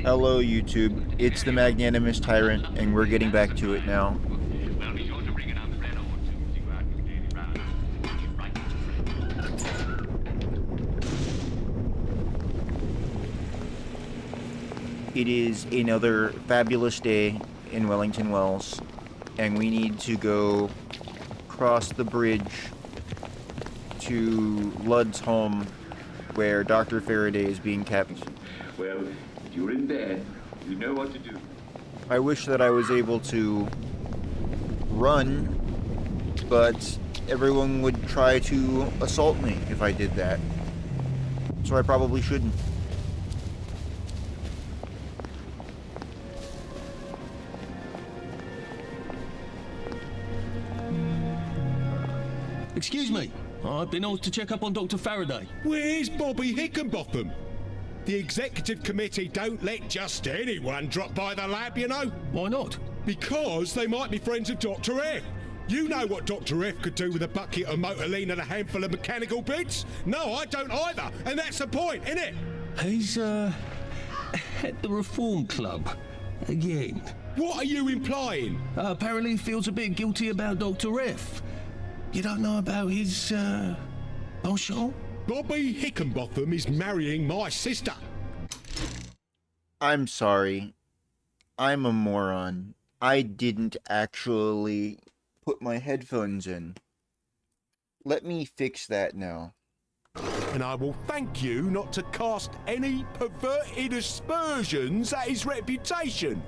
Hello, YouTube. It's the Magnanimous Tyrant, and we're getting back to it now. It is another fabulous day in Wellington Wells, and we need to go cross the bridge to Ludd's home, where Dr. Faraday is being kept. Well, if you're in bed, you know what to do. I wish that I was able to run, but everyone would try to assault me if I did that. So I probably shouldn't. Excuse me, I've been asked to check up on Dr. Faraday. Where's Bobby Hickenbotham? The executive committee don't let just anyone drop by the lab, you know? Why not? Because they might be friends of Dr. F. You know what Dr. F could do with a bucket of motorline and a handful of mechanical bits? No, I don't either, and that's the point, innit? He's, at the Reform Club. Again. What are you implying? Apparently he feels a bit guilty about Dr. F. You don't know about his, penchant? Bobby Hickenbotham is marrying my sister. I'm sorry. I'm a moron. I didn't actually put my headphones in. Let me fix that now. And I will thank you not to cast any perverted aspersions at his reputation.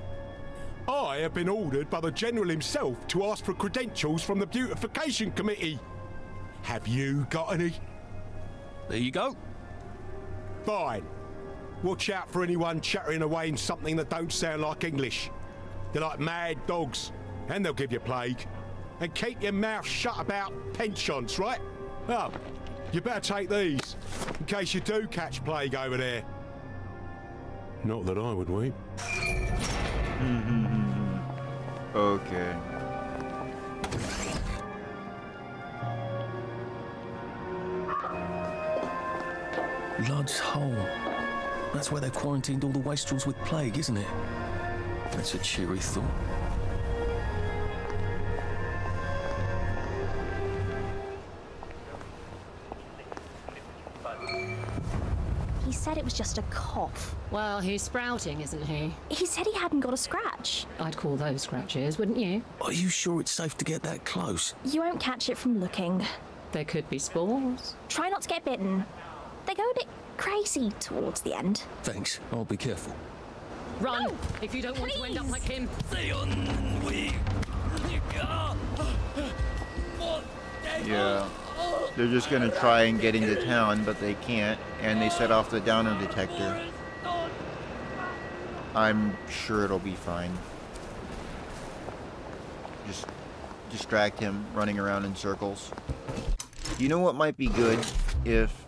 I have been ordered by the General himself to ask for credentials from the Beautification Committee. Have you got any? There you go. Fine. Watch out for anyone chattering away in something that don't sound like English. They're like mad dogs, and they'll give you plague. And keep your mouth shut about pensions, right? Oh, you better take these, in case you do catch plague over there. Not that I would weep. Okay. Ludd's hole. That's where they quarantined all the wastrels with plague, isn't it? That's a cheery thought. He said it was just a cough. Well, he's sprouting, isn't he? He said he hadn't got a scratch. I'd call those scratches, wouldn't you? Are you sure it's safe to get that close? You won't catch it from looking. There could be spores. Try not to get bitten. They go a bit crazy towards the end. Thanks, I'll be careful. Run, No, if you don't want to end up please. like him. Yeah. They're just gonna try and get into town, but they can't, and they set off the downer detector. I'm sure it'll be fine. Just distract him running around in circles. You know what might be good? If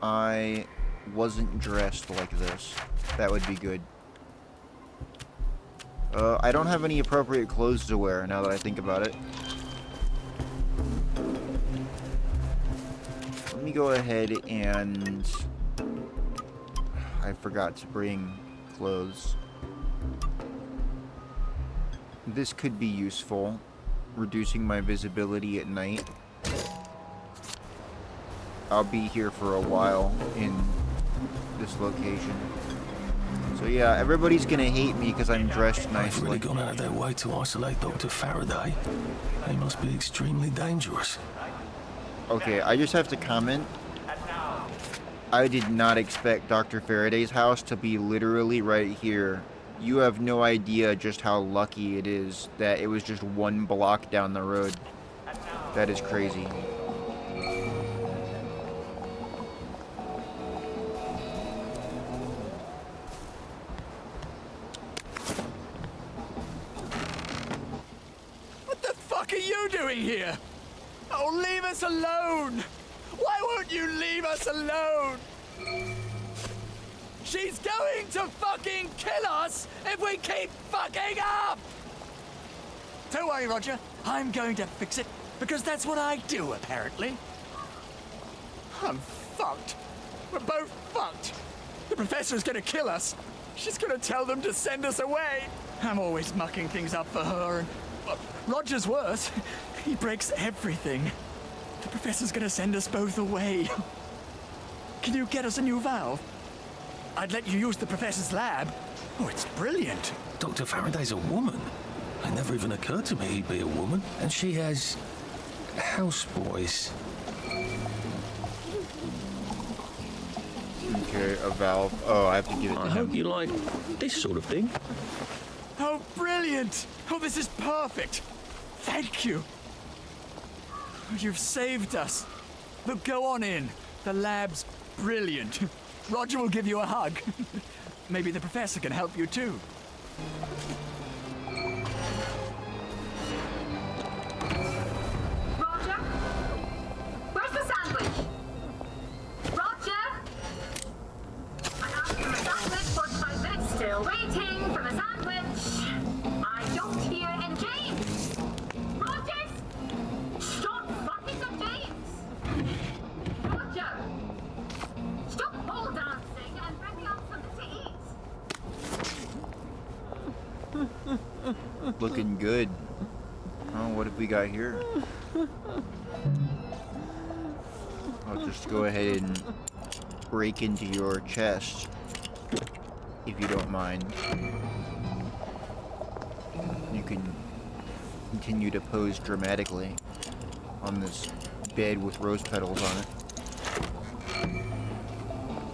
I wasn't dressed like this. That would be good. I don't have any appropriate clothes to wear now that I think about it. Let me go ahead and... I forgot to bring clothes. This could be useful, reducing my visibility at night. I'll be here for a while in this location. So yeah, everybody's gonna hate me because I'm dressed They've nicely. really gone out of their way to isolate Dr. Faraday. They must be extremely dangerous. Okay, I just have to comment. I did not expect Dr. Faraday's house to be literally right here. You have no idea just how lucky it is that it was just one block down the road. That is crazy. What the fuck are you doing here? Oh, leave us alone! Why won't you leave us alone? She's going to fucking kill us if we keep fucking up! Don't worry, Roger. I'm going to fix it, because that's what I do, apparently. I'm fucked. We're both fucked. The professor's gonna kill us. She's gonna tell them to send us away. I'm always mucking things up for her, and Roger's worse. He breaks everything. The professor's gonna send us both away. Can you get us a new valve? I'd let you use the professor's lab. Oh, it's brilliant. Dr. Faraday's a woman. It never even occurred to me he'd be a woman. And she has houseboys. Okay, a valve. Oh, I have to give it to I him. hope you like this sort of thing. Oh, brilliant. Oh, this is perfect. Thank you. You've saved us. But go on in. The lab's brilliant. Roger will give you a hug. Maybe the professor can help you too. Roger? Where's the sandwich? Roger? I asked for a sandwich 45 minutes. Still waiting for a sandwich. I don't hear in James. Rogers? Stop fucking the James. Roger? Stop pole dancing and bring me out something to eat. Looking good. Oh, what have we got here? I'll just go ahead and break into your chest, if you don't mind. You can continue to pose dramatically on this bed with rose petals on it.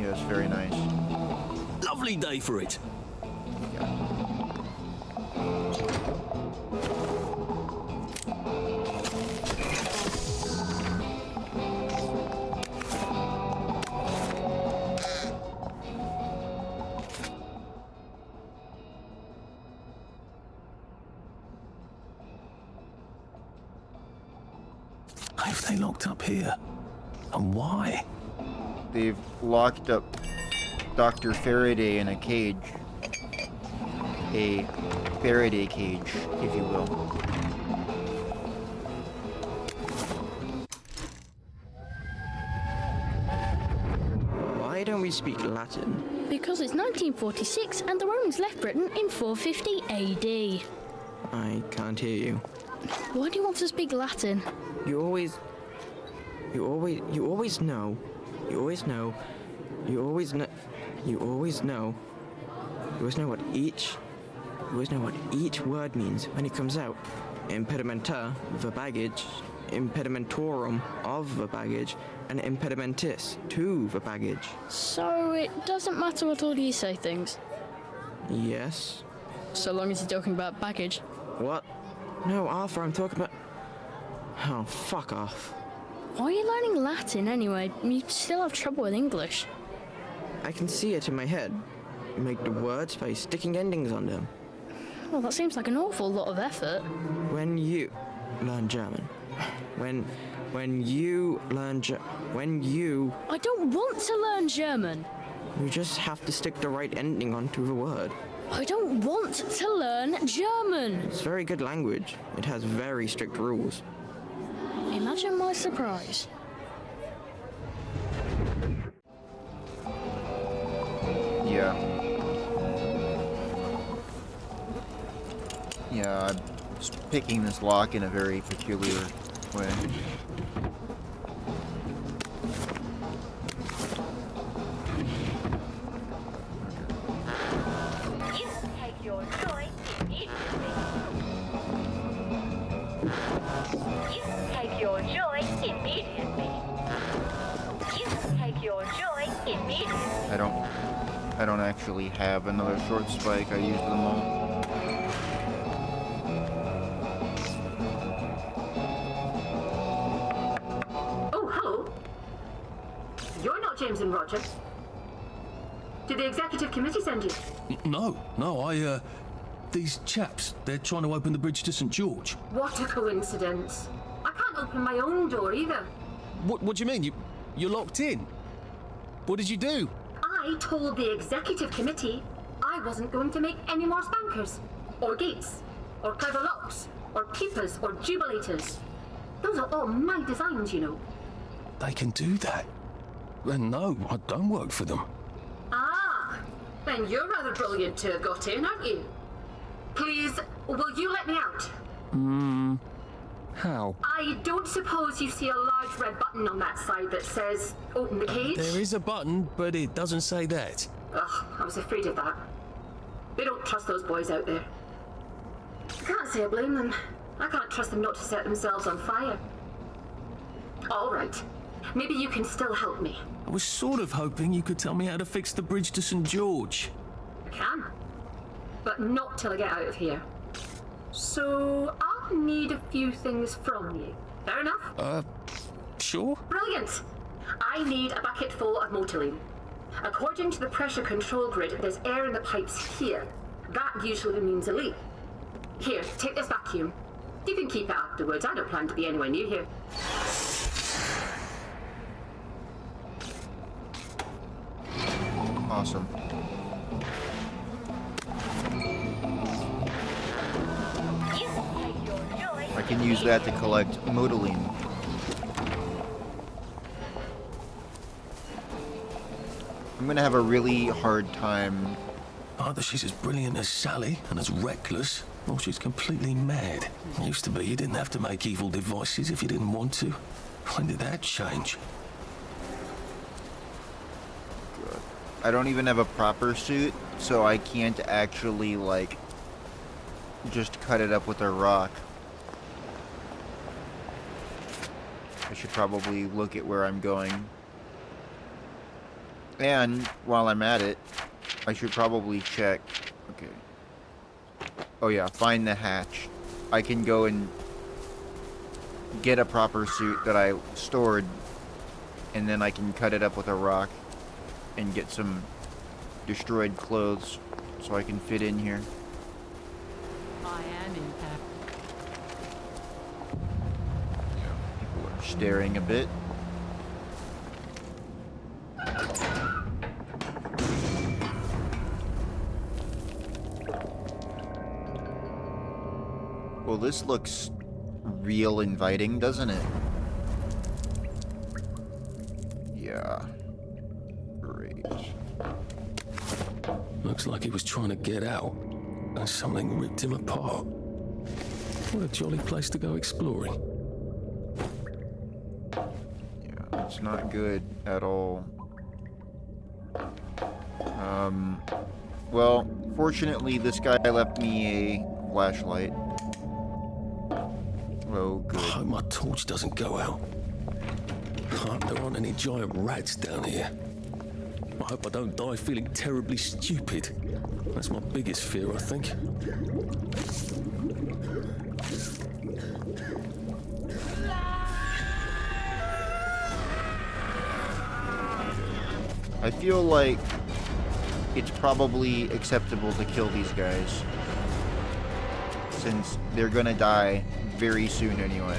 Yes, very nice. Lovely day for it. Yeah. Why have they locked up here? And why? They've locked up Dr. Faraday in a cage. A Faraday cage, if you will. Why don't we speak Latin? Because it's 1946 and the Romans left Britain in 450 AD. I can't hear you. Why do you want to speak Latin? You always know what each word means when it comes out. Impedimenta, the baggage, impedimentorum, of the baggage, and impedimentis, to the baggage. So it doesn't matter what order you say things, Yes? so long as you're talking about baggage. What? No, Arthur, I'm talking about... Oh, fuck off. Why are you learning Latin anyway? You still have trouble with English. I can see it in my head. Make the words by sticking endings on them. Well, that seems like an awful lot of effort. When you learn German. When you learn I don't want to learn German. you just have to stick the right ending onto the word. I don't want to learn German. It's very good language. It has very strict rules. Imagine my surprise. Yeah. Yeah, I'm just picking this lock in a very peculiar way. You take your choice immediately. You take your choice immediately. You take your choice immediately. I don't actually have another short spike. I used them all. Oh, hello. You're not James and Roger. Did the executive committee send you? No, these chaps, they're trying to open the bridge to St. George. What a coincidence. I can't open my own door either. What do you mean? You're locked in? What did you do? I told the executive committee I wasn't going to make any more spankers, or gates, or clever locks, or keepers, or jubilators. Those are all my designs, you know. They can do that. And no, I don't work for them. Ah, Then you're rather brilliant to have got in, aren't you? Please, will you let me out? How? I don't suppose you see a large red button on that side that says open the cage? There is a button, but it doesn't say that. Ugh, I was afraid of that. They don't trust those boys out there. I can't say I blame them. I can't trust them not to set themselves on fire. All right. Maybe you can still help me. I was sort of hoping you could tell me how to fix the bridge to St. George. I can. But not till I get out of here. So, I'll need a few things from you. Fair enough? Sure? Brilliant! I need a bucket full of motoline. According to the pressure control grid, there's air in the pipes here. That usually means a leak. Here, take this vacuum. You can keep it afterwards. I don't plan to be anywhere near here. Awesome. I can use that to collect motoline. I'm gonna have a really hard time. Either she's as brilliant as Sally and as reckless, or she's completely mad. Used to be you didn't have to make evil devices if you didn't want to. When did that change? I don't even have a proper suit, so I can't actually, like, just cut it up with a rock. I should probably look at where I'm going. And, while I'm at it, I should probably check. Okay. Oh yeah, find the hatch. I can go and get a proper suit that I stored, and then I can cut it up with a rock and get some destroyed clothes so I can fit in here. I am in People are staring a bit. Well, this looks real inviting, doesn't it? Yeah. Great. Looks like he was trying to get out, and something ripped him apart. What a jolly place to go exploring. Yeah, it's not good at all. Well, fortunately, this guy left me a flashlight. Oh, I good. hope my torch doesn't go out. I hope there aren't any giant rats down here. I hope I don't die feeling terribly stupid. That's my biggest fear, I think. I feel like it's probably acceptable to kill these guys, since they're gonna die very soon anyway.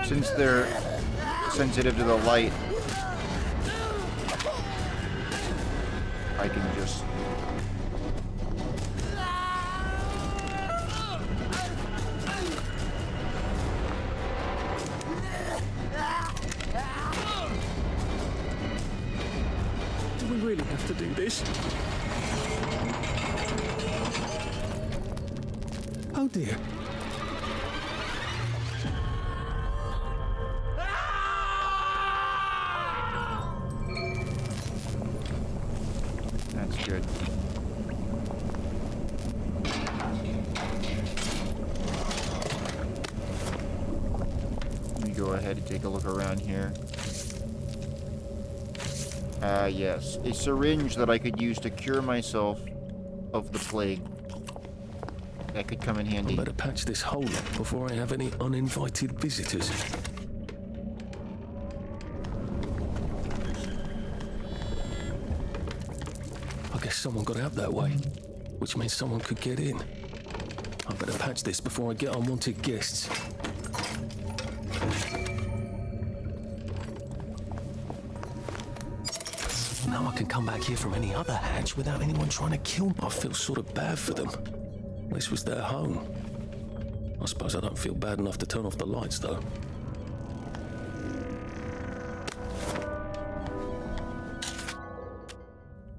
Since they're sensitive to the light, I can just... Do we really have to do this? Oh dear. That's good. Let me go ahead and take a look around here. Yes. A syringe that I could use to cure myself of the plague. That could come in handy. Better patch this hole up before I have any uninvited visitors. I guess someone got out that way, which means someone could get in. I better patch this before I get unwanted guests. Now I can come back here from any other hatch without anyone trying to kill me. I feel sort of bad for them. This was their home. I suppose I don't feel bad enough to turn off the lights, though.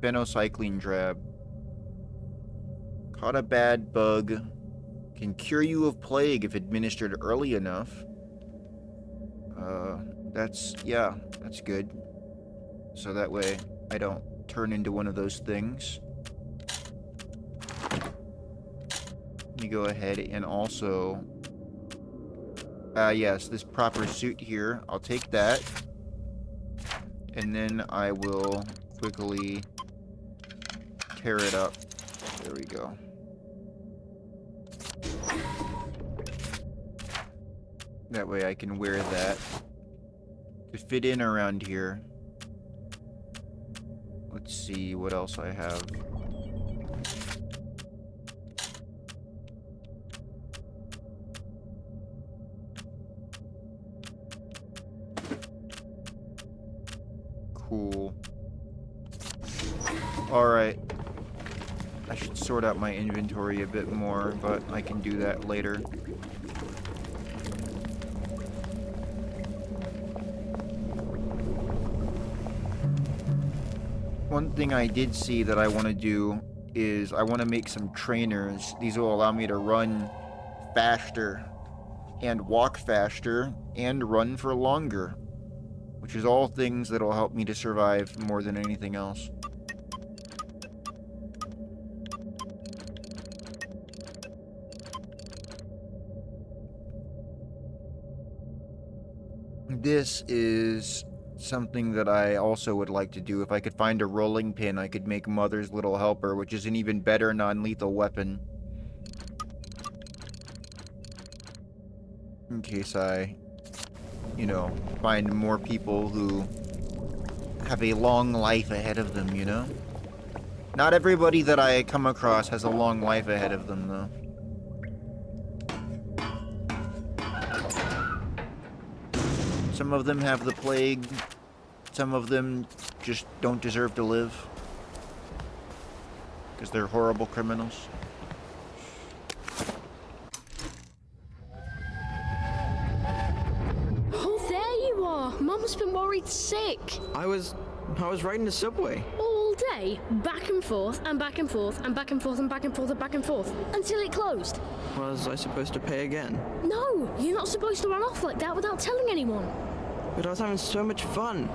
Phencycline drab. Caught a bad bug. Can cure you of plague if administered early enough. That's good. So that way I don't turn into one of those things. Let me go ahead and also... yes, this proper suit here. I'll take that. And then I will quickly tear it up. There we go. That way I can wear that to fit in around here. Let's see what else I have. Cool. Alright. I should sort out my inventory a bit more, but I can do that later. One thing I did see that I want to do is I want to make some trainers. These will allow me to run faster and walk faster and run for longer, which is all things that will help me to survive more than anything else. This is something that I also would like to do. If I could find a rolling pin, I could make Mother's Little Helper, which is an even better non-lethal weapon. In case I, you know, find more people who have a long life ahead of them, you know? Not everybody that I come across has a long life ahead of them, though. Some of them have the plague. Some of them just don't deserve to live. Because they're horrible criminals. Oh, there you are. Mum's been worried sick. I was riding the subway. All day, back and forth, and back and forth, and back and forth, and back and forth, and back and forth, until it closed. Was I supposed to pay again? No, you're not supposed to run off like that without telling anyone. But I was having so much fun.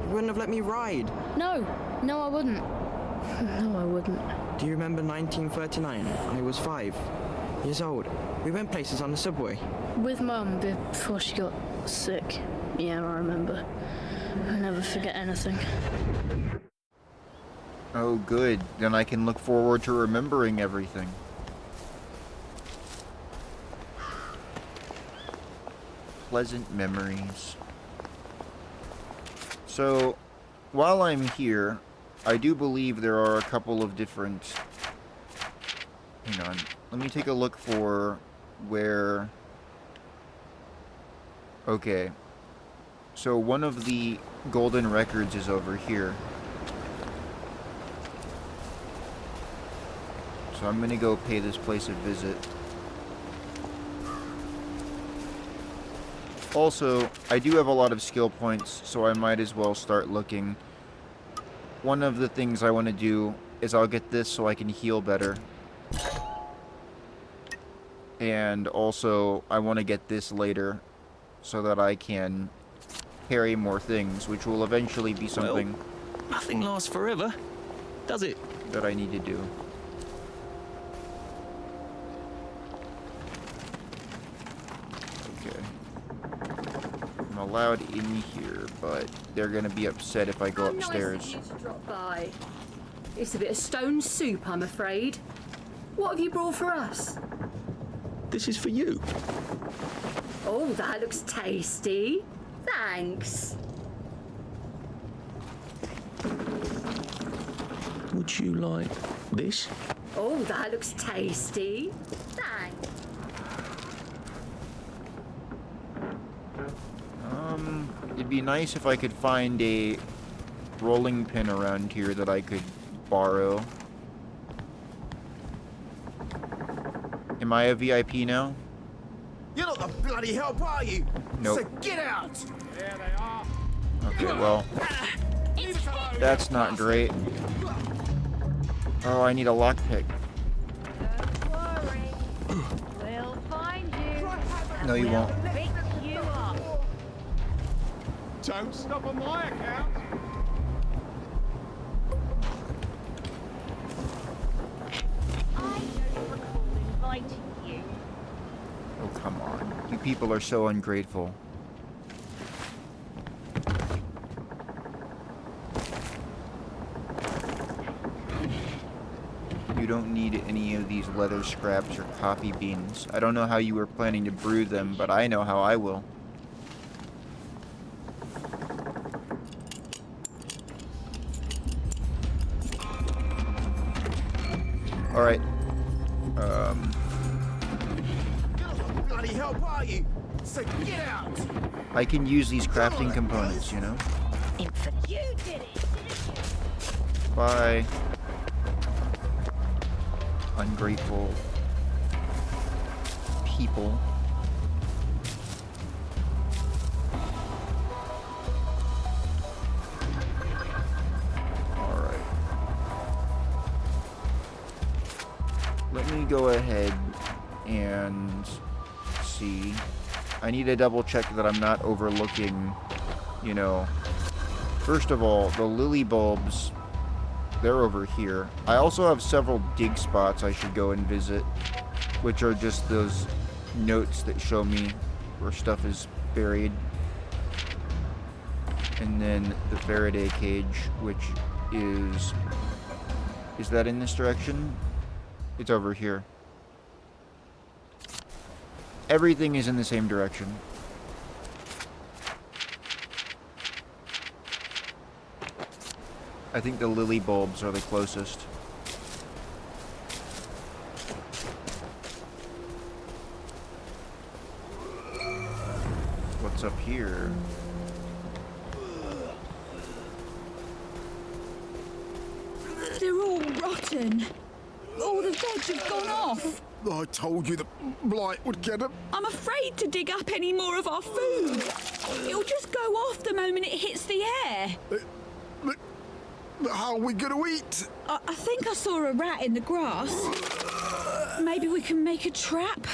You wouldn't have let me ride. No, I wouldn't. No, I wouldn't. Do you remember 1939? I was 5 years old. We went places on the subway. With Mum before she got sick. Yeah, I remember. I never forget anything. Oh, good. Then I can look forward to remembering everything. Pleasant memories. So, while I'm here, I do believe there are a couple of different... Hang on. Let me take a look for where... Okay. So one of the golden records is over here. So I'm gonna go pay this place a visit. Also, I do have a lot of skill points, so I might as well start looking. One of the things I want to do is I'll get this so I can heal better. And also, I want to get this later so that I can carry more things, which will eventually be something... Well, nothing lasts forever, does it? ...that I need to do. Allowed in here, but they're gonna be upset if I go upstairs. Nice of you to drop by. It's a bit of stone soup, I'm afraid. What have you brought for us? This is for you. Oh, that looks tasty. Thanks. Would Would you like this? Oh, that looks tasty. Thanks. It'd be nice if I could find a rolling pin around here that I could borrow. Am I a VIP now? You're not the bloody help, are you? Nope. So get out! There they are. Okay, well, that's not great. Oh, I need a lockpick. Don't worry. We'll find you. No, you won't. Pick you up. Don't stop on my account. I don't recall inviting you. Oh, come on. You people are so ungrateful. You don't need any of these leather scraps or coffee beans. I don't know how you were planning to brew them, but I know how I will. Alright. You're not the bloody help, are you? So get out! I can use these crafting components, you know? Infant. You did it, didn't you? Bye. Ungrateful people. Alright. Let me go ahead and see. I need to double check that I'm not overlooking, you know. First of all, the lily bulbs, they're over here. I also have several dig spots I should go and visit, which are just those notes that show me where stuff is buried. And then the Faraday cage, which is that in this direction? It's over here. Everything is in the same direction. I think the lily bulbs are the closest. What's up here? They're all rotten. All the veg have gone off. I told you the blight would get them. I'm afraid to dig up any more of our food. It'll just go off the moment it hits the air. But how are we going to eat? I think I saw a rat in the grass. Maybe we can make a trap?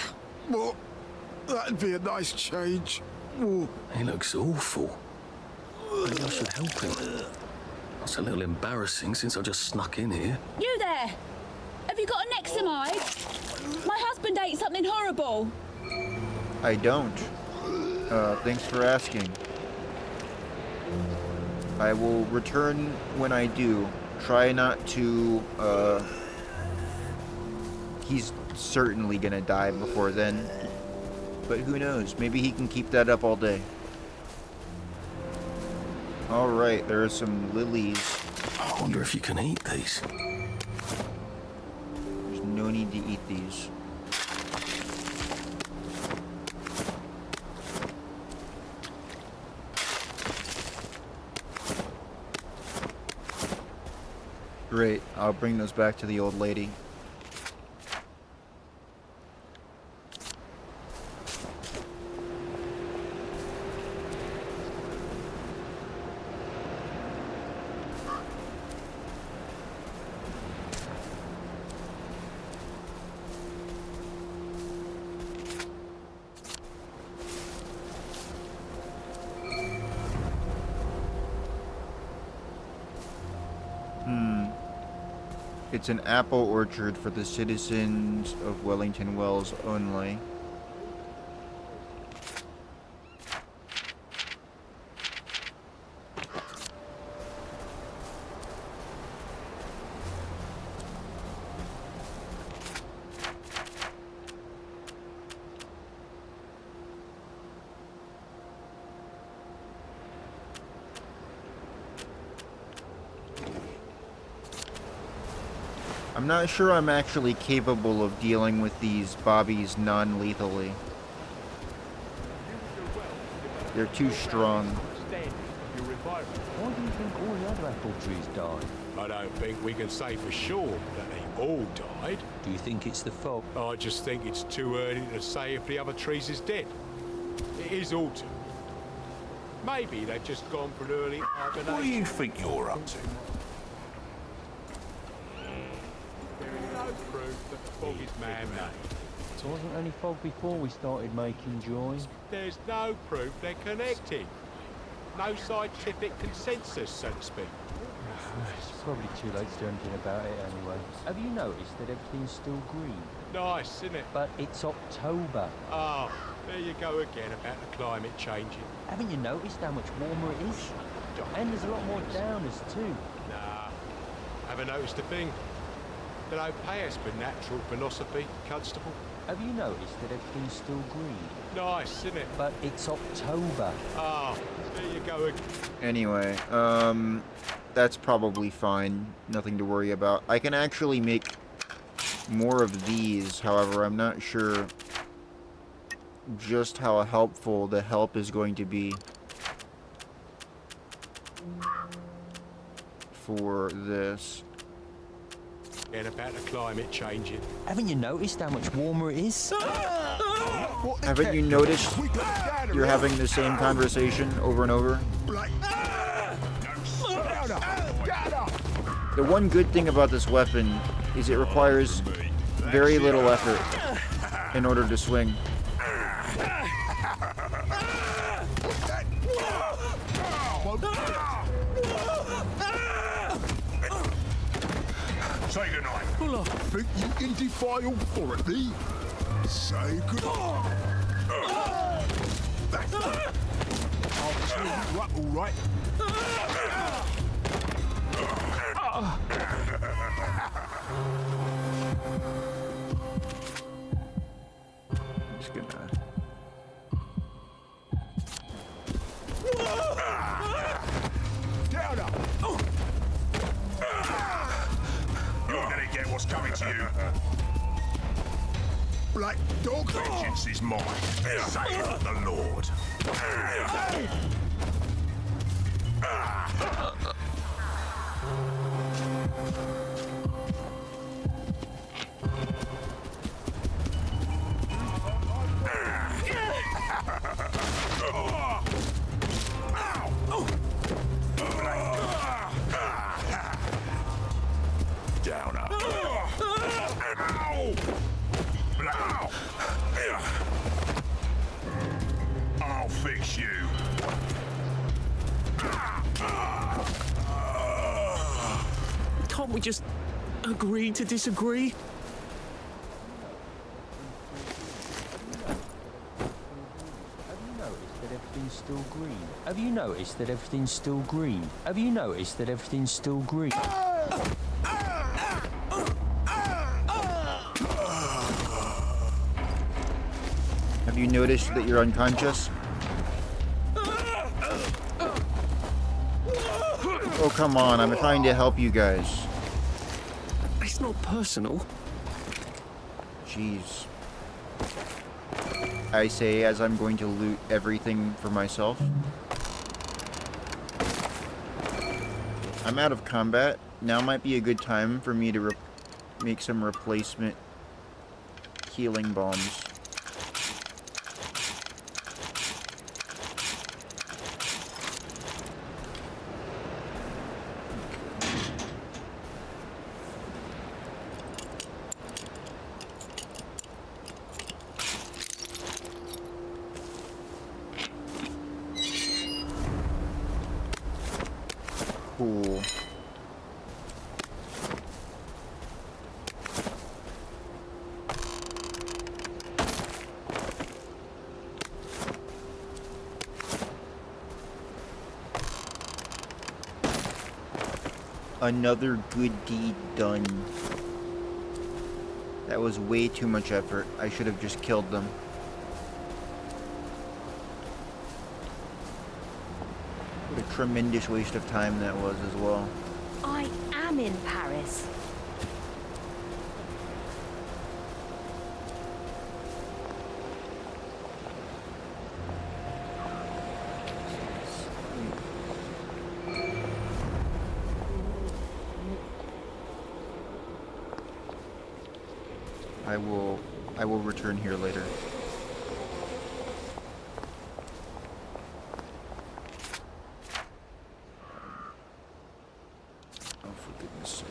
Well, that'd be a nice change. Oh. He looks awful. Maybe I should help him. That's a little embarrassing since I just snuck in here. You there! Have you got an Nexamide? My husband ate something horrible. I don't. Thanks for asking. I will return when I do. Try not to, he's certainly gonna die before then. But who knows? Maybe he can keep that up all day. Alright, there are some lilies. I wonder if you can eat these. There's no need to eat these. Great, I'll bring those back to the old lady. It's an apple orchard for the citizens of Wellington Wells only. I'm not sure I'm actually capable of dealing with these bobbies non-lethally. They're too strong. Why do you think all the other apple trees died? I don't think we can say for sure that they all died. Do you think it's the fog? I just think it's too early to say if the other trees is dead. It is autumn. Maybe they've just gone for an early hibernation. What do you think you're up to? There is no proof that the fog is man-made. It wasn't any fog before we started making joy. There's no proof they're connected. No scientific consensus, so to speak. It's probably too late to do anything about it anyway. Have you noticed that everything's still green? Nice, isn't it? But it's October. Ah, there you go again about the climate changing. Haven't you noticed how much warmer it is? And there's a lot more downers too. Nah, haven't noticed a thing. They don't pay us for natural philosophy, Constable. Have you noticed that everything's still green? Nice, isn't it? But it's October. Ah, there you go again. Anyway, that's probably fine. Nothing to worry about. I can actually make more of these, however, I'm not sure just how helpful the help is going to be for this. And about the climate changing. Haven't you noticed how much warmer it is? Haven't you noticed you're having the same conversation over and over? The one good thing about this weapon is it requires very little effort in order to swing. Say goodnight. Well, I think you can defy authority. Say goodnight. I'll cheer you up, all right. Just gonna... Down up. You're gonna get what's coming to you. Black dog. Vengeance is mine, saith the Lord. Downer. I'll fix you. Can't we just agree to disagree? Still green. Have you noticed that everything's still green? Have you noticed that everything's still green? Have you noticed that you're unconscious? Oh, come on, I'm trying to help you guys. It's not personal. Jeez. I say as I'm going to loot everything for myself. I'm out of combat. Now might be a good time for me to make some replacement healing bombs. Cool. Another good deed done. That was way too much effort. I should have just killed them. What a tremendous waste of time that was as well. I am in Paris. I will return here later. Oh, for goodness sake.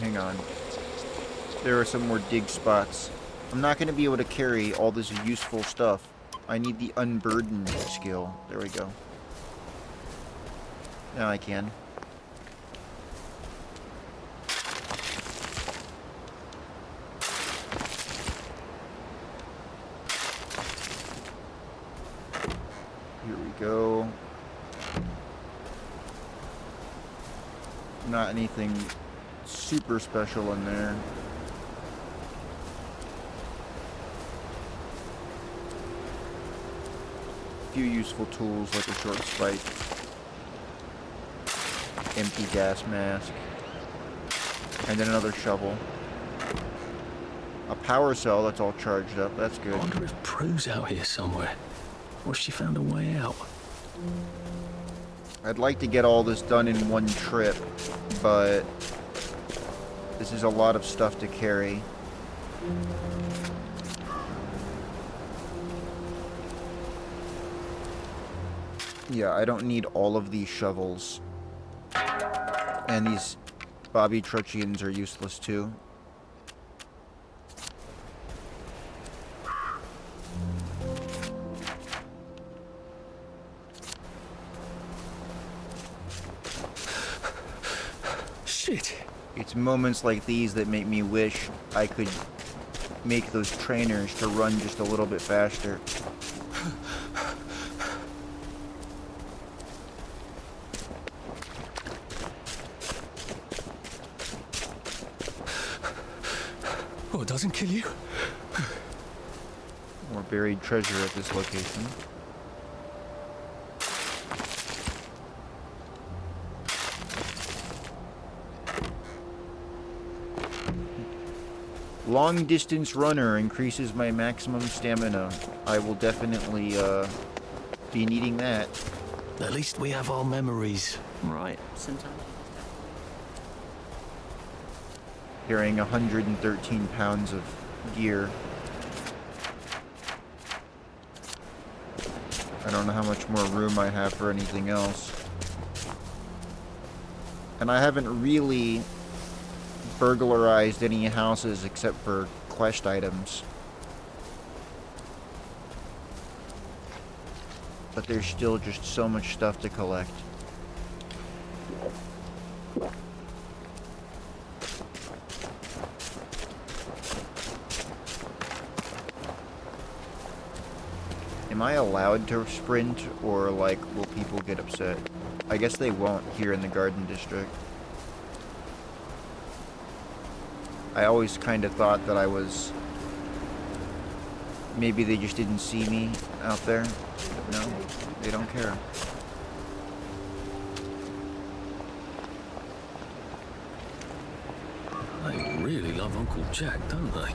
Hang on. There are some more dig spots. I'm not going to be able to carry all this useful stuff. I need the unburdened skill. There we go. Now I can. Here we go. Not anything super special in there. A few useful tools like a short spike, empty gas mask, and then another shovel. A power cell that's all charged up, that's good. I wonder if Prue's out here somewhere. Or she found a way out. I'd like to get all this done in one trip, but this is a lot of stuff to carry. Yeah, I don't need all of these shovels. And these Bobby Truncheons are useless too. Shit! It's moments like these that make me wish I could make those trainers to run just a little bit faster. Oh, it doesn't kill you? More buried treasure at this location. Long distance runner increases my maximum stamina. I will definitely be needing that. At least we have our memories, right? Sometimes. Carrying 113 pounds of gear. I don't know how much more room I have for anything else. And I haven't really burglarized any houses except for quest items. But there's still just so much stuff to collect. Am I allowed to sprint, or like, will people get upset? I guess they won't here in the Garden District. I always kind of thought that I was... Maybe they just didn't see me out there. No, they don't care. They really love Uncle Jack, don't they?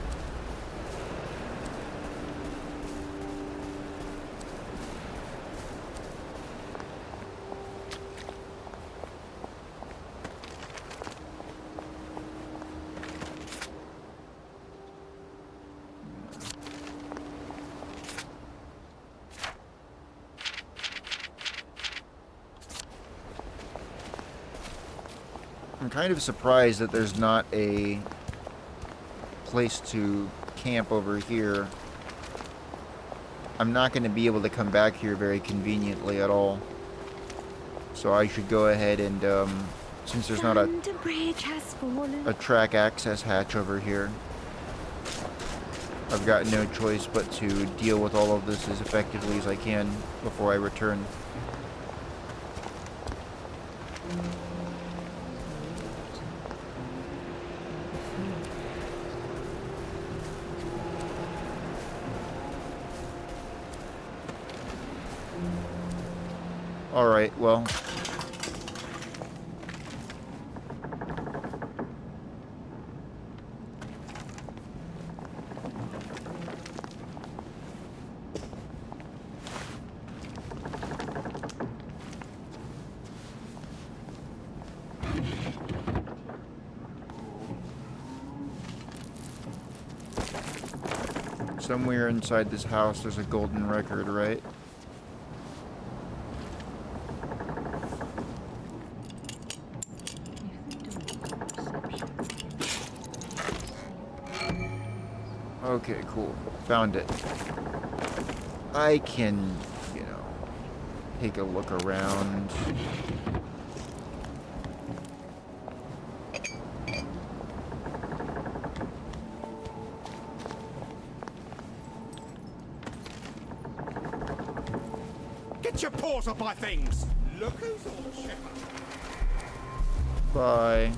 I'm kind of surprised that there's not a place to camp over here. I'm not going to be able to come back here very conveniently at all. So I should go ahead and, since there's not a track access hatch over here, I've got no choice but to deal with all of this as effectively as I can before I return. Alright, well... Somewhere inside this house there's a golden record, right? Okay, cool. Found it. I can, you know, take a look around. Get your paws off my things! Look who's on shepherd. Bye.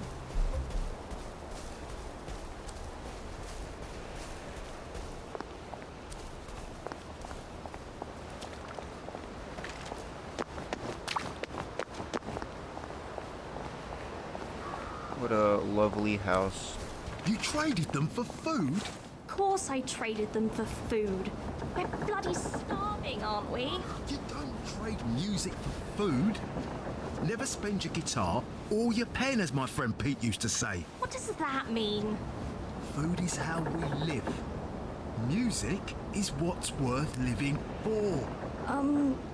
What a lovely house. You traded them for food? Of course I traded them for food. We're bloody starving, aren't we? You don't trade music for food. Never spend your guitar or your pen, as my friend Pete used to say. What does that mean? Food is how we live. Music is what's worth living for.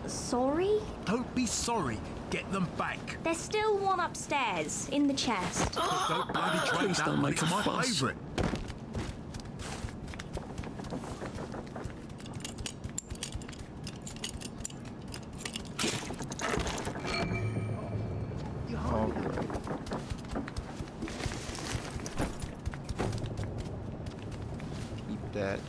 Sorry? Don't be sorry. Get them back. There's still one upstairs, in the chest. Don't bloody trade Please that don't one. make It's a my fuss. favourite. Alright. Keep that.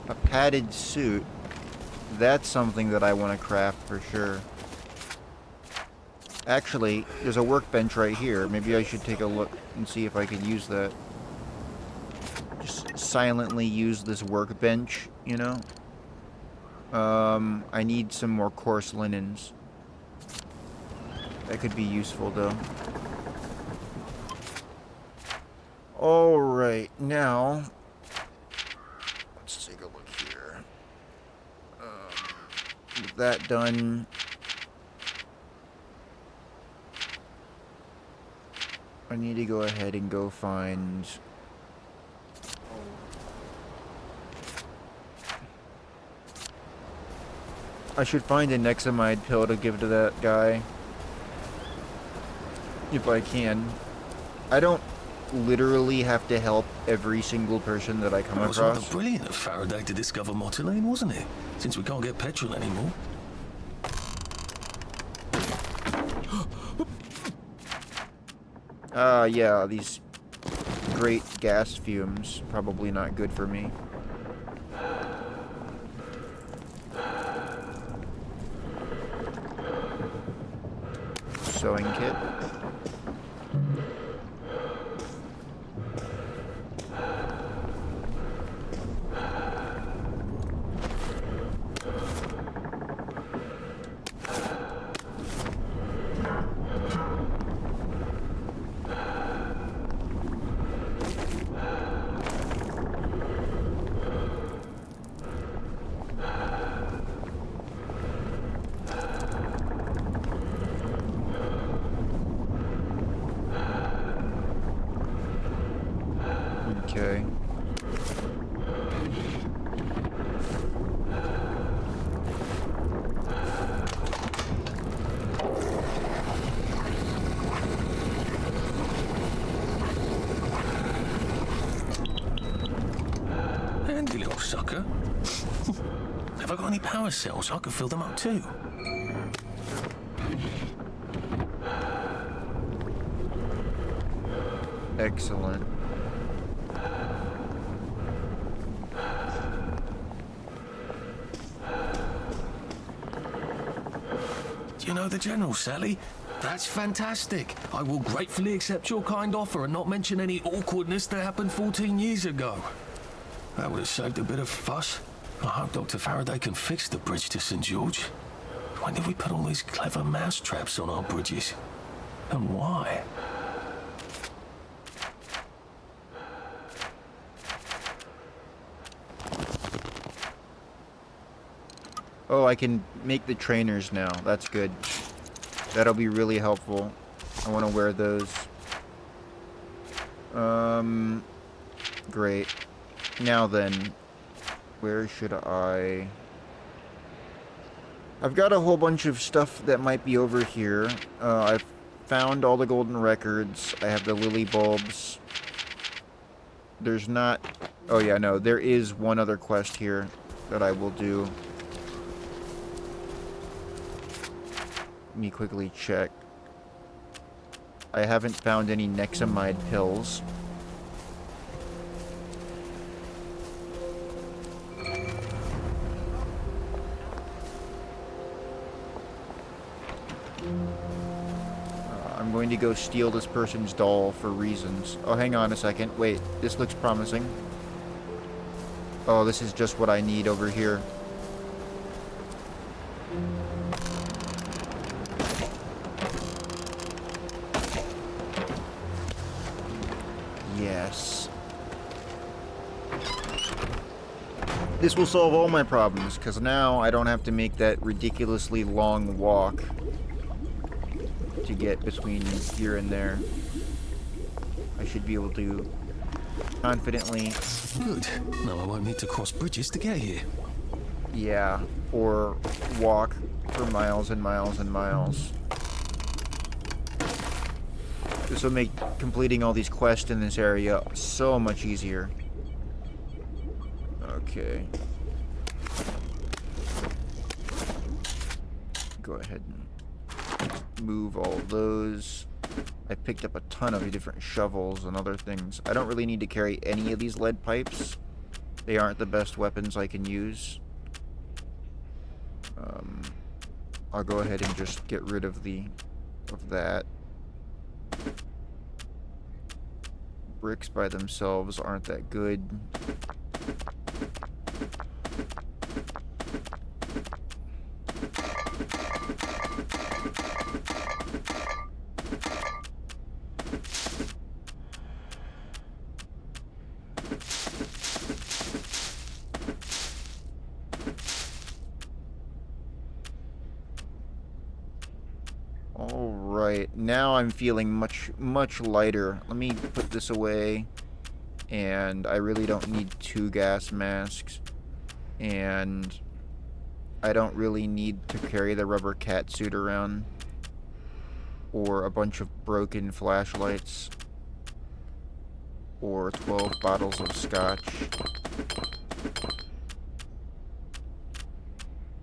A padded suit. That's something that I want to craft for sure. Actually, there's a workbench right here. Maybe I should take a look and see if I can use that. Just silently use this workbench, you know? I need some more coarse linens. That could be useful, though. Alright, now... let's take a look here. With that done... I need to go ahead and go find... I should find a Nexamide pill to give to that guy. If I can. I don't literally have to help every single person that I come It was rather across. brilliant of Faraday to discover Motilane, wasn't it? Since we can't get petrol anymore. Yeah, these great gas fumes. Probably not good for me. Sewing kit. Okay. Handy little sucker. Have I got any power cells? I could fill them up too. Excellent. Do you know the General, Sally? That's fantastic. I will gratefully accept your kind offer and not mention any awkwardness that happened 14 years ago. That would have saved a bit of fuss. I hope Dr. Faraday can fix the bridge to St. George. When did we put all these clever mouse traps on our bridges? And why? Oh, I can make the trainers now. That's good. That'll be really helpful. I want to wear those. Great. Now then, where should I... I've got a whole bunch of stuff that might be over here. I've found all the golden records. I have the lily bulbs. There's not... Oh yeah, no, there is one other quest here that I will do. Let me quickly check. I haven't found any Nexamide pills. I'm going to go steal this person's doll for reasons. Oh, hang on a second. Wait, this looks promising. Oh, this is just what I need over here. Yes. This will solve all my problems, because now I don't have to make that ridiculously long walk to get between here and there. I should be able to confidently... Good. Now I won't need to cross bridges to get here. Yeah, or walk for miles and miles and miles. This will make completing all these quests in this area so much easier. Okay. Go ahead and move all those. I picked up a ton of different shovels and other things. I don't really need to carry any of these lead pipes. They aren't the best weapons I can use. I'll go ahead and just get rid of that. Bricks by themselves aren't that good. Alright, now I'm feeling much lighter. Let me put this away. And I really don't need 2 gas masks. And I don't really need to carry the rubber cat suit around. Or a bunch of broken flashlights. Or 12 bottles of scotch.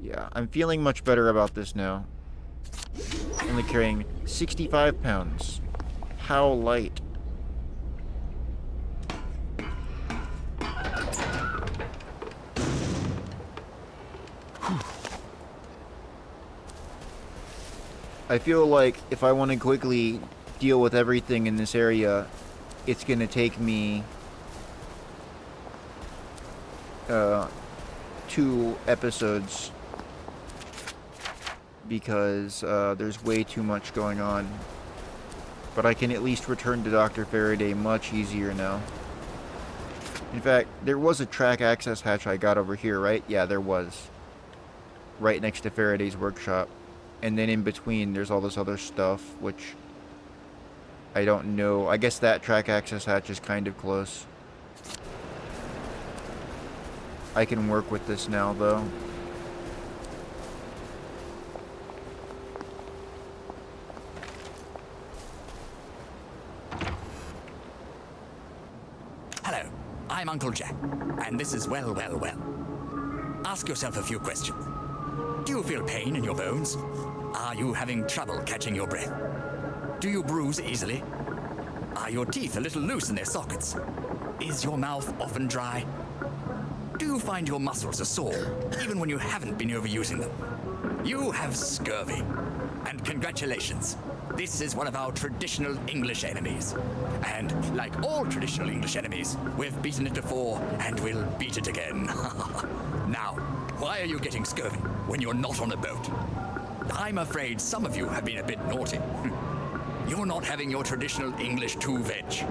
Yeah, I'm feeling much better about this now. Only carrying 65 pounds. How light. I feel like if I want to quickly deal with everything in this area, it's going to take me 2 episodes. Because there's way too much going on. But I can at least return to Dr. Faraday much easier now. In fact, there was a track access hatch I got over here, right? Yeah, there was. Right next to Faraday's workshop. And then in between, there's all this other stuff, which I don't know. I guess that track access hatch is kind of close. I can work with this now, though. I'm Uncle Jack, and this is well. Ask yourself a few questions. Do you feel pain in your bones? Are you having trouble catching your breath? Do you bruise easily? Are your teeth a little loose in their sockets? Is your mouth often dry? Do you find your muscles are sore, even when you haven't been overusing them? You have scurvy. And congratulations. This is one of our traditional English enemies. And like all traditional English enemies, we've beaten it before and we'll beat it again. Now, why are you getting scurvy when you're not on a boat? I'm afraid some of you have been a bit naughty. You're not having your traditional English 2-veg.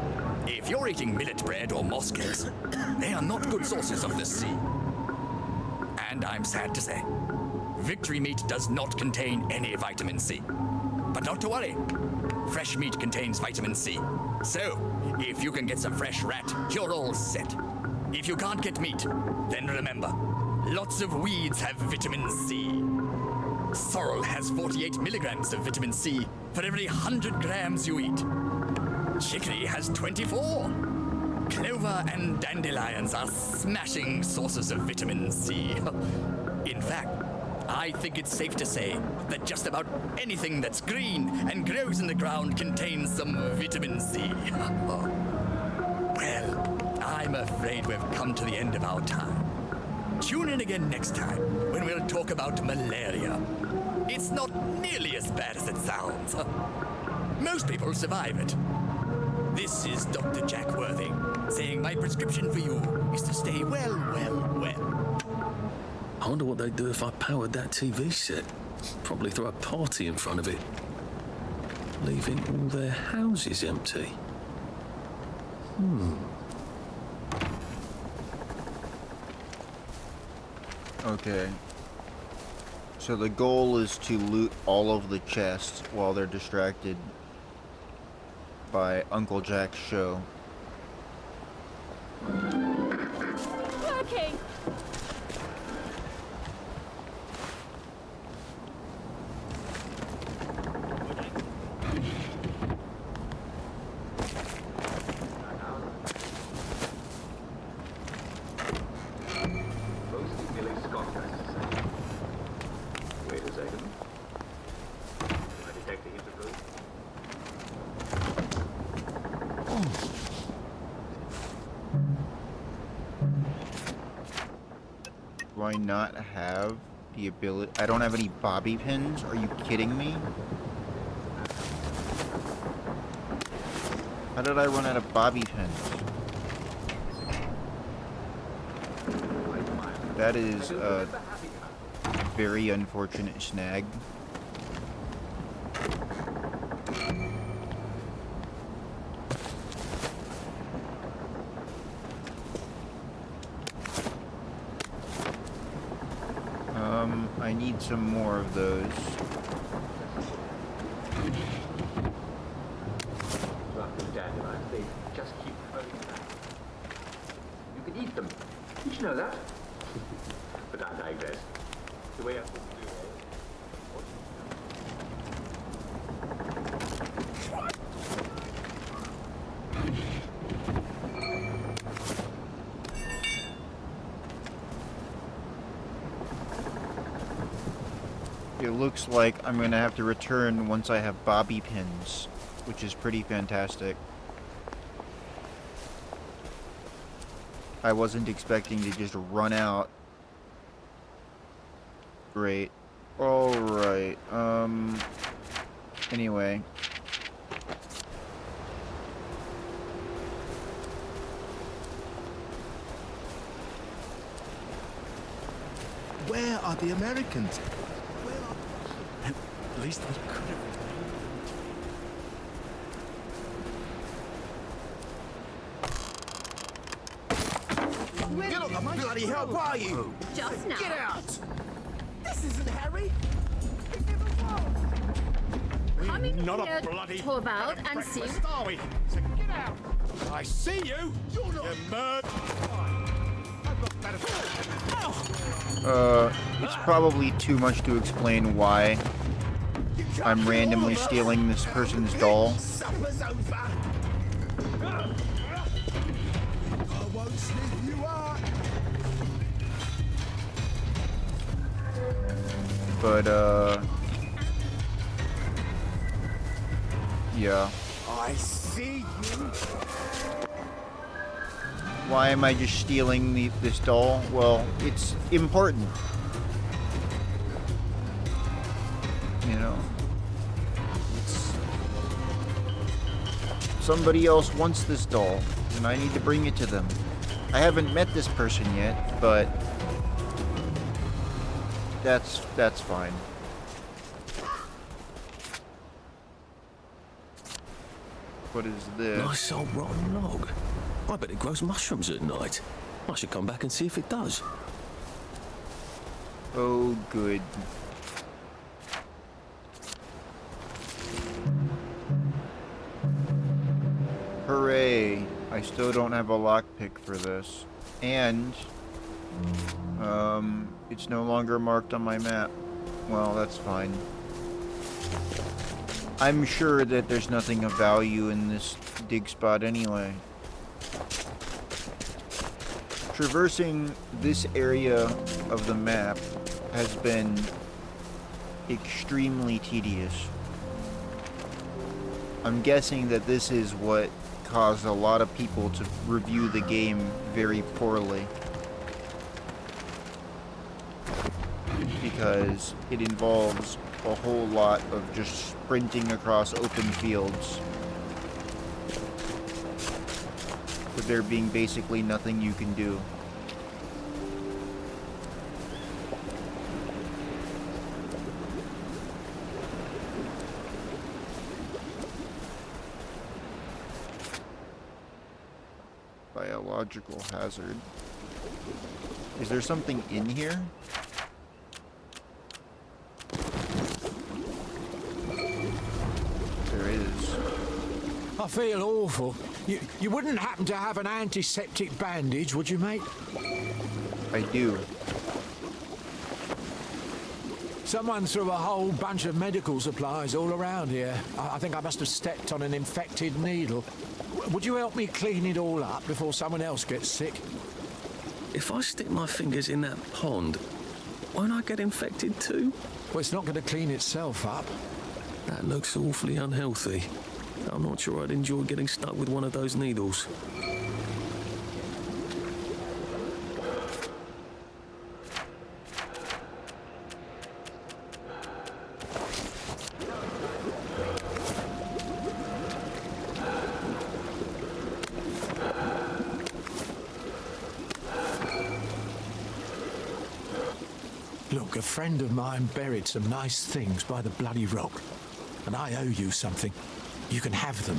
If you're eating millet bread or moss cakes, they are not good sources of the sea. And I'm sad to say, Victory meat does not contain any vitamin C. But not to worry. Fresh meat contains vitamin C. So, if you can get some fresh rat, you're all set. If you can't get meat, then remember, lots of weeds have vitamin C. Sorrel has 48 milligrams of vitamin C for every 100 grams you eat. Chicory has 24. Clover and dandelions are smashing sources of vitamin C. In fact, I think it's safe to say that just about anything that's green and grows in the ground contains some vitamin C. Well, I'm afraid we've come to the end of our time. Tune in again next time when we'll talk about malaria. It's not nearly as bad as it sounds. Most people survive it. This is Dr. Jack Worthing, saying my prescription for you is to stay well. I wonder what they'd do if I powered that TV set. Probably throw a party in front of it. Leaving all their houses empty. Okay. So the goal is to loot all of the chests while they're distracted by Uncle Jack's show. Working! Wait a second. I detect the interval. Do I not have the ability? I don't have any bobby pins? Are you kidding me? How did I run out of bobby pins? That is a very unfortunate snag. I need some more of those. Dandelions, they just keep growing back. You can eat them. Did you know that? But I digress. The way I thought to do it. It looks like I'm gonna have to return once I have bobby pins, which is pretty fantastic. I wasn't expecting to just run out. Great. Alright, anyway. Where are the Americans? At least we could have. Get on the bloody hell, why are you? Just now. Get out! This isn't Harry. It never was. Come in Not here, a bloody Torvald, and see. breakfast, are we? So get out! I see you! You're not. You murder. I've got better. It's probably too much to explain why I'm randomly stealing this person's doll. Supper's over. I won't sniff you out. But, yeah. I see you. Why am I just stealing this doll? Well, it's important. You know? Somebody else wants this doll, and I need to bring it to them. I haven't met this person yet, but that's fine. What is this? Nice old rotten log. I bet it grows mushrooms at night. I should come back and see if it does. Oh, good. Hooray! I still don't have a lockpick for this. And, it's no longer marked on my map. Well, that's fine. I'm sure that there's nothing of value in this dig spot anyway. Traversing this area of the map has been extremely tedious. I'm guessing that this is what caused a lot of people to review the game very poorly. Because it involves a whole lot of just sprinting across open fields, with there being basically nothing you can do. Biological hazard. Is there something in here? There is. I feel awful. You wouldn't happen to have an antiseptic bandage, would you, mate? I do. Someone threw a whole bunch of medical supplies all around here. I think I must have stepped on an infected needle. Would you help me clean it all up before someone else gets sick? If I stick my fingers in that pond, won't I get infected too? Well, it's not going to clean itself up. That looks awfully unhealthy. I'm not sure I'd enjoy getting stuck with one of those needles. Look, a friend of mine buried some nice things by the bloody rock, and I owe you something. You can have them.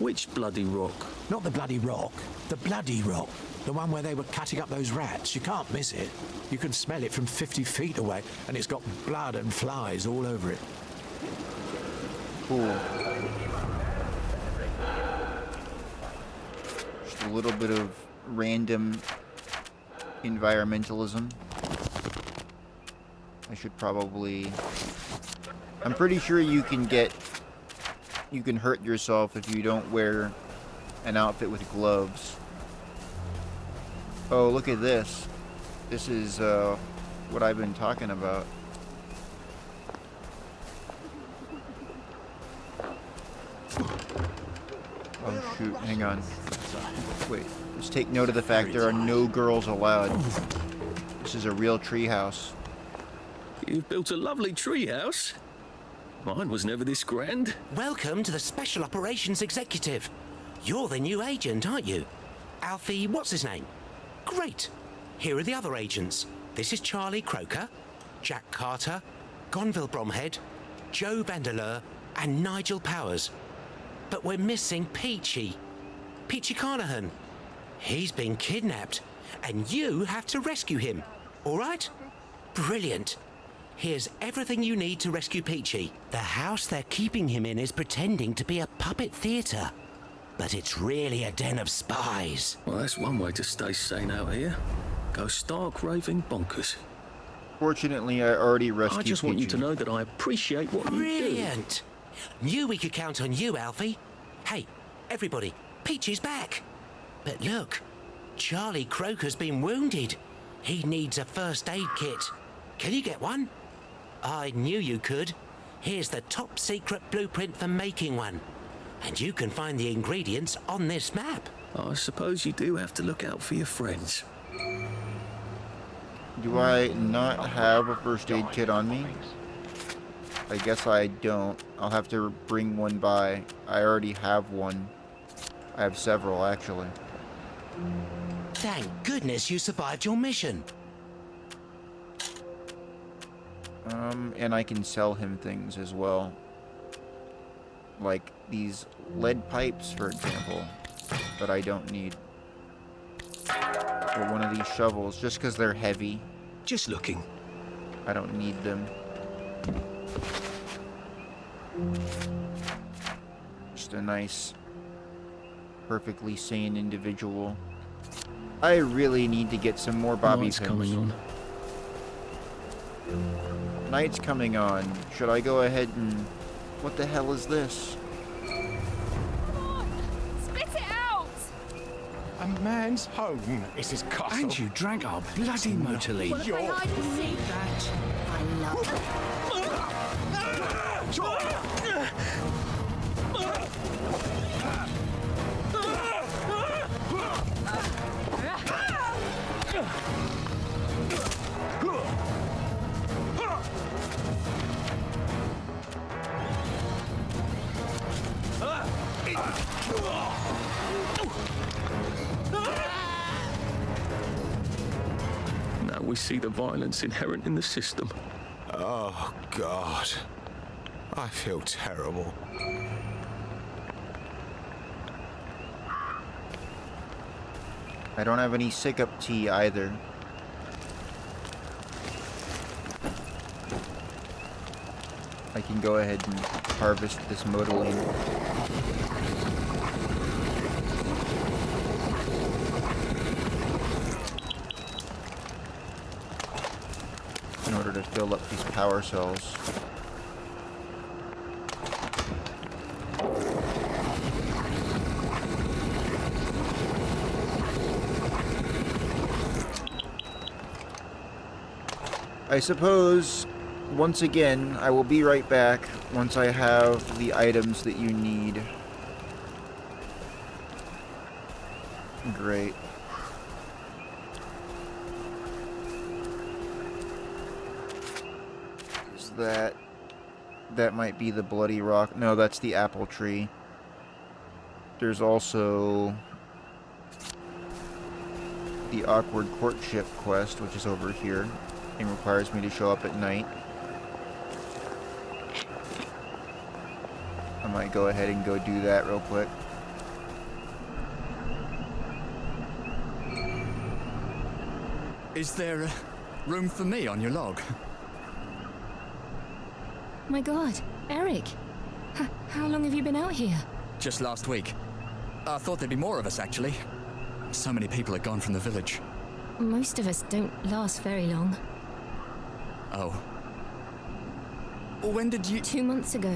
Which bloody rock? Not the bloody rock, the bloody rock. The one where they were cutting up those rats. You can't miss it. You can smell it from 50 feet away, and it's got blood and flies all over it. Cool. Just a little bit of random environmentalism. I should probably... I'm pretty sure you can hurt yourself if you don't wear an outfit with gloves. Oh, look at this. This is what I've been talking about. Oh shoot, hang on. Wait, let's take note of the fact there are no girls allowed. This is a real treehouse. You've built a lovely treehouse. Mine was never this grand. Welcome to the Special Operations Executive. You're the new agent, aren't you? Alfie, what's his name? Great. Here are the other agents. This is Charlie Croker, Jack Carter, Gonville Bromhead, Joe Vandeleur, and Nigel Powers. But we're missing Peachy. Peachy Carnahan. He's been kidnapped, and you have to rescue him. All right? Brilliant. Here's everything you need to rescue Peachy. The house they're keeping him in is pretending to be a puppet theatre. But it's really a den of spies. Well, that's one way to stay sane out here. Go stark raving bonkers. Fortunately, I already rescued I just want Peachy. you to know that I appreciate what you do. Brilliant. Knew we could count on you, Alfie. Hey, everybody, Peachy's back. But look, Charlie Croker's been wounded. He needs a first aid kit. Can you get one? I knew you could. Here's the top secret blueprint for making one. And you can find the ingredients on this map. I suppose you do have to look out for your friends. Do I not have a first aid kit on me? I guess I don't. I'll have to bring one by. I already have one. I have several, actually. Thank goodness you survived your mission. And I can sell him things as well. Like these lead pipes, for example, that I don't need. Or one of these shovels, just because they're heavy. Just looking. I don't need them. Just a nice, perfectly sane individual. I really need to get some more bobby Night's pins. coming on. Night's coming on. Should I go ahead and... What the hell is this? Spit it out! A man's home is his castle. And you drank our bloody motorly. What if I hide and seek that? I love it. Now we see the violence inherent in the system. Oh, God. I feel terrible. I don't have any sick-up tea either. I can go ahead and harvest this modeling. In order to fill up these power cells. I suppose, once again, I will be right back once I have the items that you need. Great. Is that... That might be the bloody rock. No, that's the apple tree. There's also... the awkward courtship quest, which is over here. It requires me to show up at night. I might go ahead and go do that real quick. Is there room for me on your log? My God, Eric. How long have you been out here? Just last week. I thought there'd be more of us, actually. So many people are gone from the village. Most of us don't last very long. Oh. When did you... 2 months ago.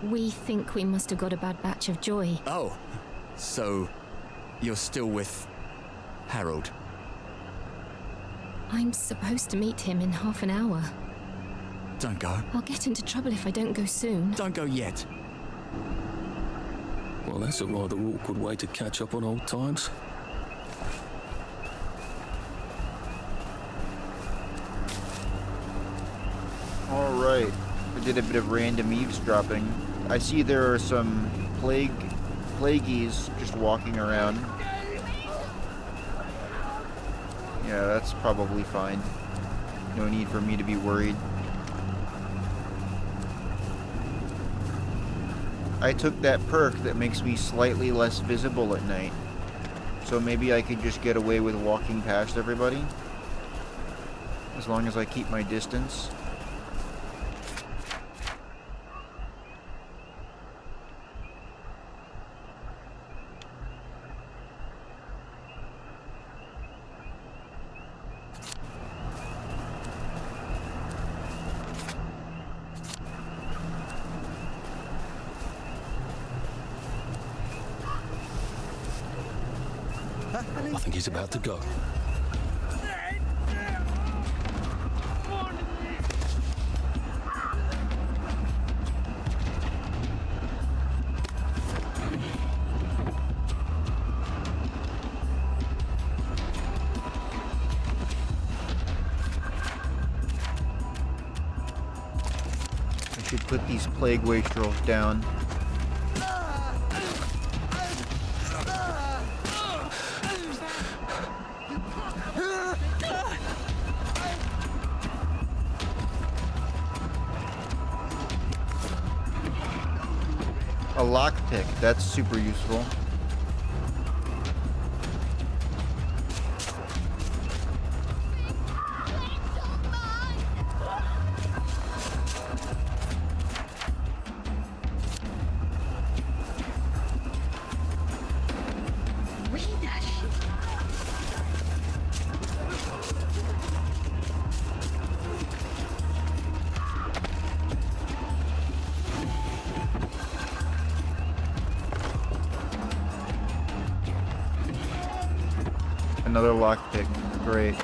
We think we must have got a bad batch of joy. Oh. So, you're still with... Harold? I'm supposed to meet him in half an hour. Don't go. I'll get into trouble if I don't go soon. Don't go yet. Well, that's a rather awkward way to catch up on old times. Alright, I did a bit of random eavesdropping. I see there are some plagueies just walking around. Yeah, that's probably fine. No need for me to be worried. I took that perk that makes me slightly less visible at night. So maybe I could just get away with walking past everybody. As long as I keep my distance. I think he's about to go. I should put these plague wastrels down. A lockpick, that's super useful. Another lockpick. Great.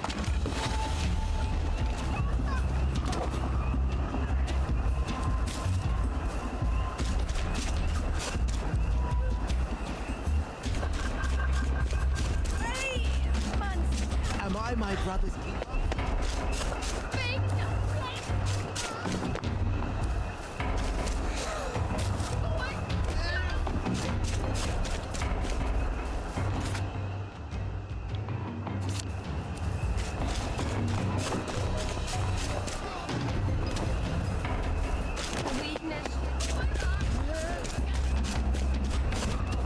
Am I my brother's keeper?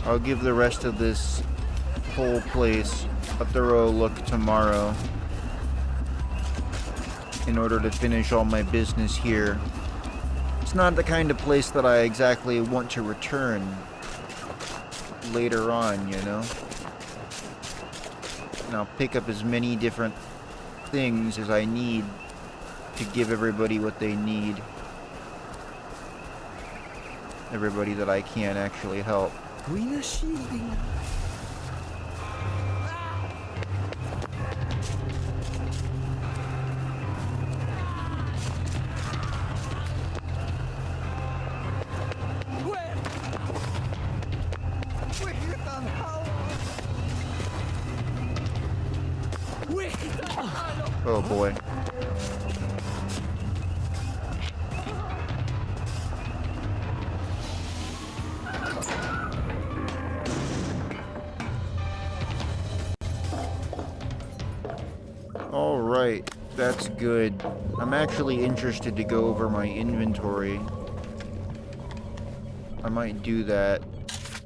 I'll give the rest of this whole place a thorough look tomorrow in order to finish all my business here. It's not the kind of place that I exactly want to return later on, you know? And I'll pick up as many different things as I need to give everybody what they need. Everybody that I can actually help. Greener shielding. Oh boy. Alright, that's good. I'm actually interested to go over my inventory. I might do that.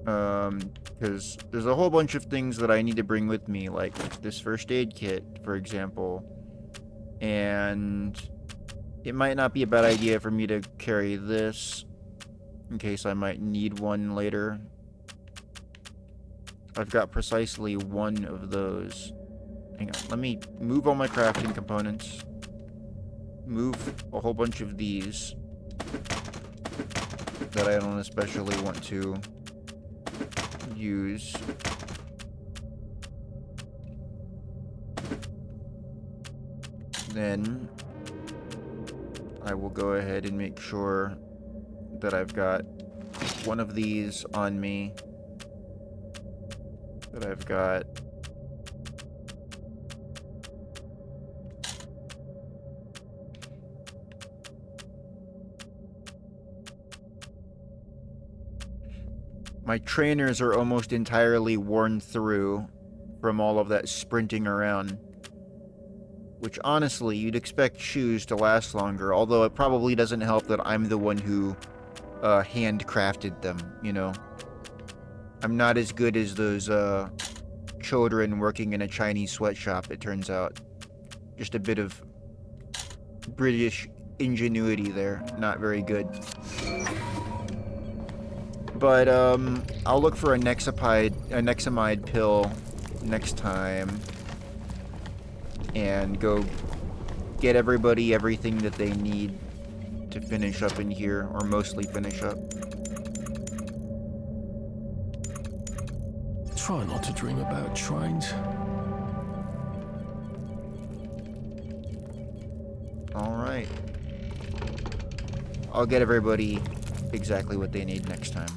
Because there's a whole bunch of things that I need to bring with me, like this first aid kit, for example. And it might not be a bad idea for me to carry this in case I might need one later. I've got precisely one of those. Hang on, let me move all my crafting components. Move a whole bunch of these that I don't especially want to use. Then I will go ahead and make sure that I've got one of these on me. That I've got my trainers are almost entirely worn through from all of that sprinting around. Which, honestly, you'd expect shoes to last longer, although it probably doesn't help that I'm the one who handcrafted them, you know? I'm not as good as those children working in a Chinese sweatshop, it turns out. Just a bit of British ingenuity there. Not very good. But, I'll look for a Nexamide pill next time. And go get everybody everything that they need to finish up in here, or mostly finish up. Try not to dream about trains. Alright. I'll get everybody exactly what they need next time.